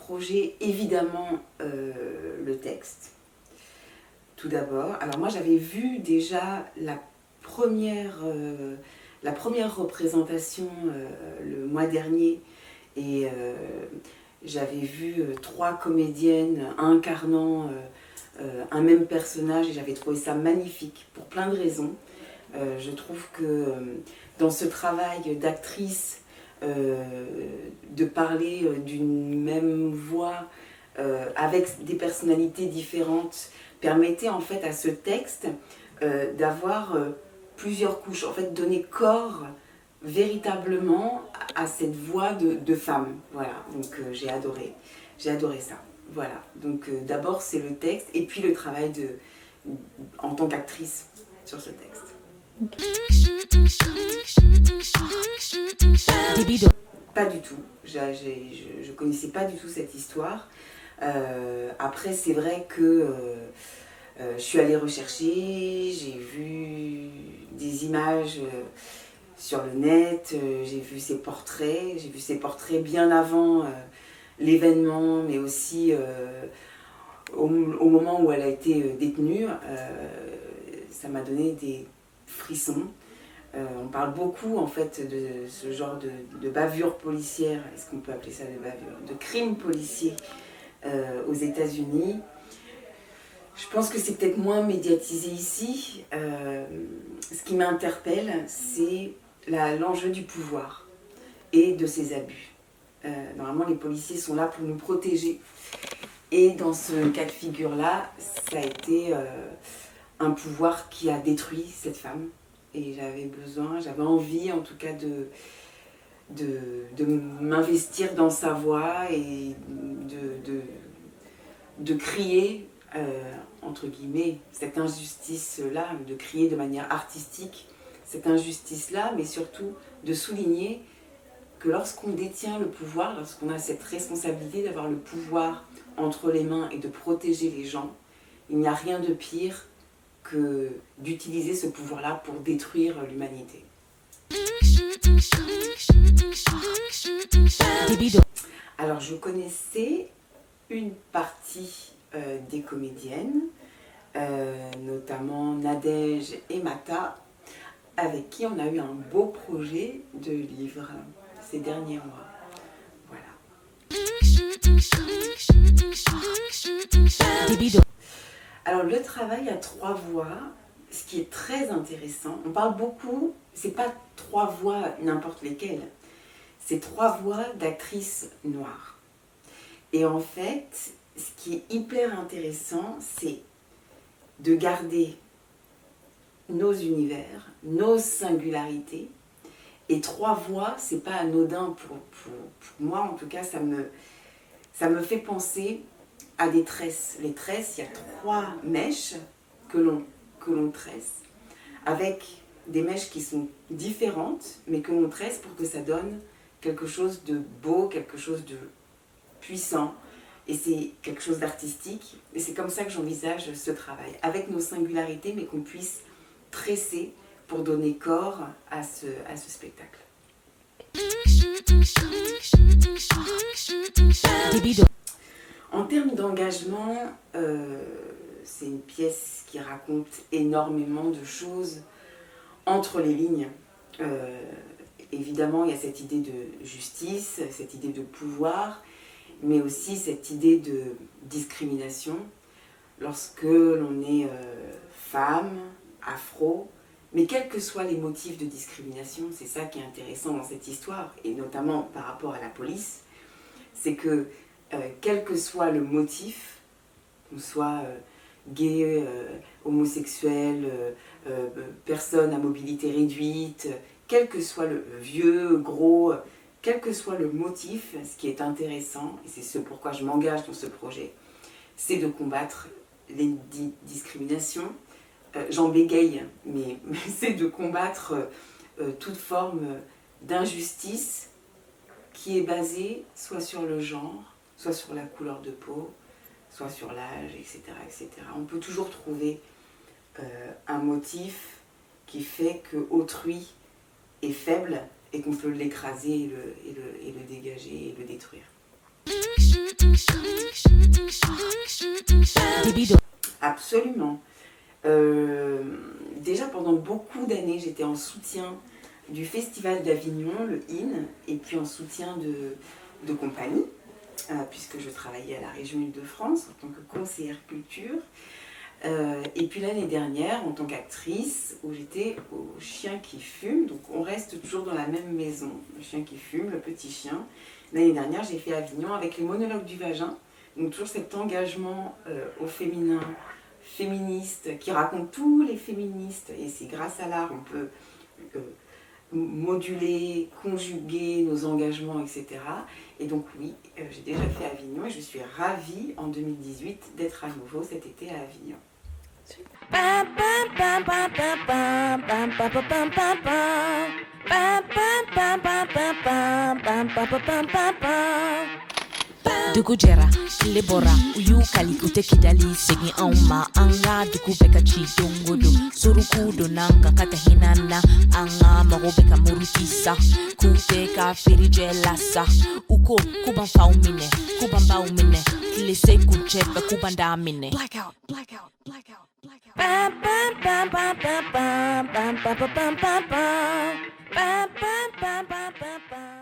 projet, évidemment, le texte, tout d'abord. Alors moi, j'avais vu déjà la première représentation le mois dernier, et j'avais vu 3 comédiennes incarnant un même personnage, et j'avais trouvé ça magnifique pour plein de raisons. Je trouve que dans ce travail d'actrice, de parler d'une même voix avec des personnalités différentes permettait en fait à ce texte d'avoir plusieurs couches, en fait donner corps véritablement à cette voix de femme. Voilà, donc j'ai adoré ça. Voilà, donc d'abord c'est le texte et puis le travail en tant qu'actrice sur ce texte. Pas du tout, je connaissais pas du tout cette histoire. Après c'est vrai que je suis allée rechercher, j'ai vu des images sur le net, j'ai vu ses portraits bien avant l'événement, mais aussi au moment où elle a été détenue. Ça m'a donné des frissons. On parle beaucoup en fait de ce genre de bavure policière, est-ce qu'on peut appeler ça de bavure, de crime policier aux États-Unis. Je pense que c'est peut-être moins médiatisé ici. Ce qui m'interpelle, c'est l'enjeu du pouvoir et de ses abus. Normalement, les policiers sont là pour nous protéger. Et dans ce cas de figure-là, ça a été un pouvoir qui a détruit cette femme. Et j'avais envie en tout cas de m'investir dans sa voix et de crier, entre guillemets, cette injustice-là, de crier de manière artistique cette injustice-là, mais surtout de souligner que lorsqu'on détient le pouvoir, lorsqu'on a cette responsabilité d'avoir le pouvoir entre les mains et de protéger les gens, il n'y a rien de pire que d'utiliser ce pouvoir-là pour détruire l'humanité. Alors je connaissais une partie des comédiennes, notamment Nadège et Mata, avec qui on a eu un beau projet de livre ces derniers mois. Voilà. Alors le travail à 3 voix, ce qui est très intéressant, on parle beaucoup, c'est pas 3 voix n'importe lesquelles, c'est 3 voix d'actrices noires. Et en fait, ce qui est hyper intéressant, c'est de garder nos univers, nos singularités. Et 3 voix, c'est pas anodin pour moi, en tout cas, ça me fait penser à des tresses. Les tresses, il y a 3 mèches que l'on tresse, avec des mèches qui sont différentes, mais que l'on tresse pour que ça donne quelque chose de beau, quelque chose de puissant, et c'est quelque chose d'artistique. Et c'est comme ça que j'envisage ce travail, avec nos singularités, mais qu'on puisse tresser pour donner corps à ce spectacle. En termes d'engagement, c'est une pièce qui raconte énormément de choses entre les lignes. Évidemment, il y a cette idée de justice, cette idée de pouvoir, mais aussi cette idée de discrimination. Lorsque l'on est femme, afro, mais quels que soient les motifs de discrimination, c'est ça qui est intéressant dans cette histoire, et notamment par rapport à la police, c'est que quel que soit le motif, qu'on soit gay, homosexuel, personne à mobilité réduite, quel que soit le vieux, gros, quel que soit le motif, ce qui est intéressant, et c'est ce pourquoi je m'engage dans ce projet, c'est de combattre les discriminations. J'en bégaye, mais c'est de combattre toute forme d'injustice qui est basée soit sur le genre, soit sur la couleur de peau, soit sur l'âge, etc., etc. On peut toujours trouver un motif qui fait qu'autrui est faible et qu'on peut l'écraser et le dégager et le détruire. Absolument. Déjà pendant beaucoup d'années, j'étais en soutien du Festival d'Avignon, le IN, et puis en soutien de compagnie, puisque je travaillais à la région Île-de-France en tant que conseillère culture. Et puis l'année dernière, en tant qu'actrice, où j'étais au Chien qui fume, donc on reste toujours dans la même maison, le Chien qui fume, le petit chien. L'année dernière, j'ai fait Avignon avec les monologues du vagin, donc toujours cet engagement au féminin, féministe, qui raconte tous les féministes, et c'est grâce à l'art on peut moduler, conjuguer nos engagements, etc. Et donc oui, j'ai déjà fait Avignon et je suis ravie en 2018 d'être à nouveau cet été à Avignon. Dugu jɛra tile bɔra u y'u kali u tɛ kidali segin anw ma an ka dugu bɛ ka ci dongo don suruku donna an kan ka tɛ hinɛ an na an ka mago bɛ ka muruti sa k'u tɛ ka feerijɛ la sa u ko k'u b'an faw minɛ k'u b'an baw minɛ tile se kun cɛ bɛɛ k'u b'an da minɛ blackout blackout blackout blackout bam bam bam bam bam bam bam bam bam bam bam bam bam bam bam bam